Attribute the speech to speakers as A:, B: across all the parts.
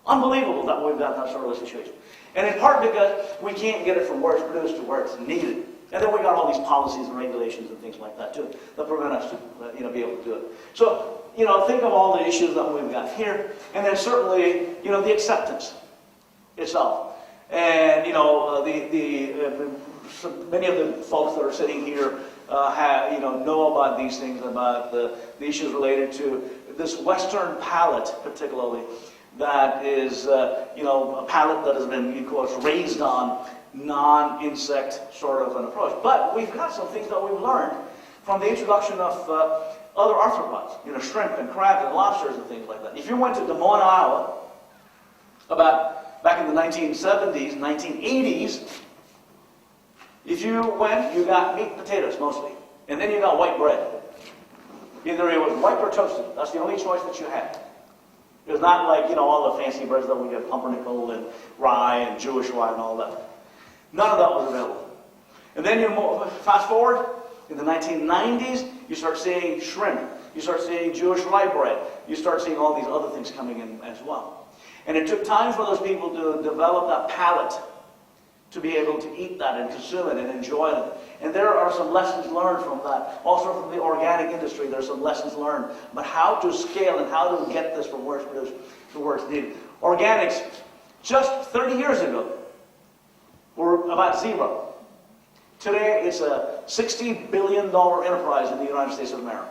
A: Unbelievable that we've got that sort of a situation. And in part because we can't get it from where it's produced to where it's needed. And then we got all these policies and regulations and things like that too that prevent us to be able to do it. So, think of all the issues that we've got here. And then certainly, the acceptance itself. And, many of the folks that are sitting here know about these things, about the issues related to this Western palate particularly, that is, a palate that has been, of course, raised on non-insect sort of an approach. But we've got some things that we've learned from the introduction of other arthropods, shrimp and crabs and lobsters and things like that. If you went to Des Moines, Iowa, back in the 1970s, 1980s, if you went, you got meat and potatoes mostly. And then you got white bread. Either it was white or toasted. That's the only choice that you had. It was not like, all the fancy breads that we get, pumpernickel and rye and Jewish rye and all that. None of that was available. And then you fast forward, in the 1990s, you start seeing shrimp. You start seeing Jewish rye bread. You start seeing all these other things coming in as well. And it took time for those people to develop that palate to be able to eat that and consume it and enjoy it. And there are some lessons learned from that. Also from the organic industry, there's some lessons learned about how to scale and how to get this from where it's produced to where it's needed. Organics, just 30 years ago, were about zero. Today, it's a $60 billion enterprise in the United States of America.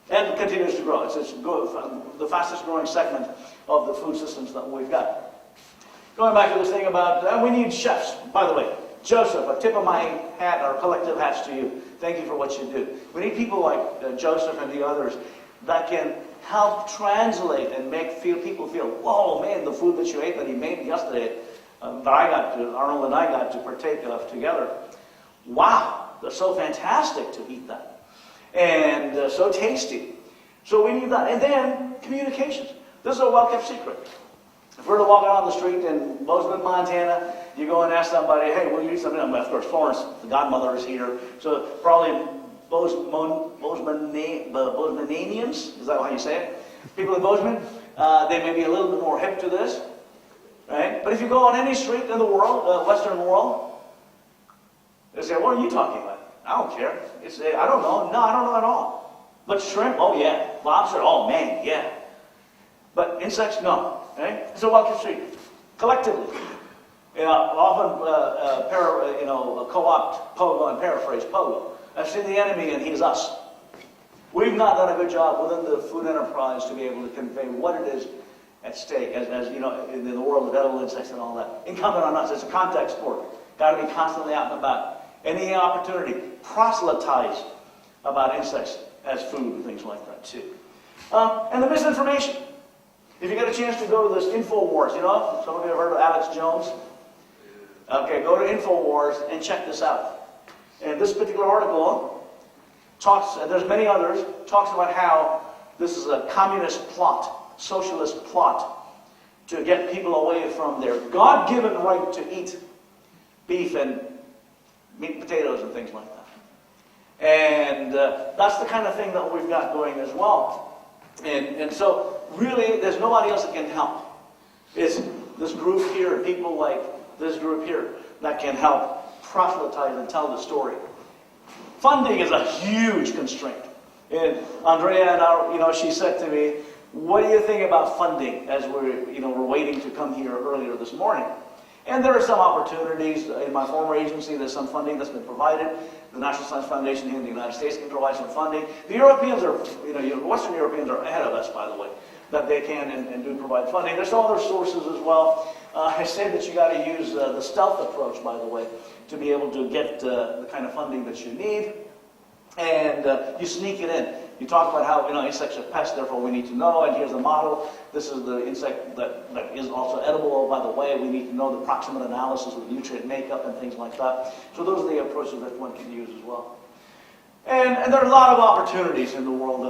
A: And continues to grow. It's the fastest growing segment of the food systems that we've got. Going back to this thing about, we need chefs. By the way, Joseph, a tip of my hat, our collective hats to you. Thank you for what you do. We need people like Joseph and the others that can help translate and make people feel, whoa, man, the food that you ate that he made yesterday, Arnold and I got to partake of together. Wow, that's so fantastic to eat that. And so tasty. So we need that. And then communications. This is a well-kept secret. If we're to walk out on the street in Bozeman, Montana, you go and ask somebody, hey, will you eat something? Of course, Florence, the godmother, is here. So probably Bozemananians, is that how you say it? People in Bozeman, they may be a little bit more hip to this. Right? But if you go on any street in the world, Western world, they say, what are you talking about? I don't care. You say, I don't know. No, I don't know at all. But shrimp, oh yeah. Lobster, oh man, yeah. But insects, no. Right? It's a well-kept secret. Collectively. Often co-opt pogo and paraphrase pogo. I've seen the enemy and he's us. We've not done a good job within the food enterprise to be able to convey what it is at stake, as in the world of edible insects and all that. Incumbent on us. It's a contact sport. Got to be constantly out and about. Any opportunity, proselytize about insects as food and things like that too. And the misinformation. If you get a chance to go to this InfoWars, some of you have heard of Alex Jones. Okay, go to InfoWars and check this out. And this particular article talks, and there's many others, talks about how this is a communist plot, socialist plot, to get people away from their God-given right to eat beef and meat and potatoes and things like that. And that's the kind of thing that we've got going as well. And so, really, there's nobody else that can help. It's this group here, people like this group here, that can help proselytize and tell the story. Funding is a huge constraint. And Andrea and I, she said to me, what do you think about funding as we're waiting to come here earlier this morning? And there are some opportunities. In my former agency, there's some funding that's been provided. The National Science Foundation here in the United States can provide some funding. The Europeans are, Western Europeans are ahead of us, by the way, that they can and do provide funding. There's some other sources as well. I say that you got to use the stealth approach, by the way, to be able to get the kind of funding that you need. And you sneak it in. You talk about how insects are pests, therefore we need to know, and here's the model. This is the insect that is also edible. Oh, by the way, we need to know the proximate analysis of nutrient makeup and things like that. So those are the approaches that one can use as well. And there are a lot of opportunities in the world of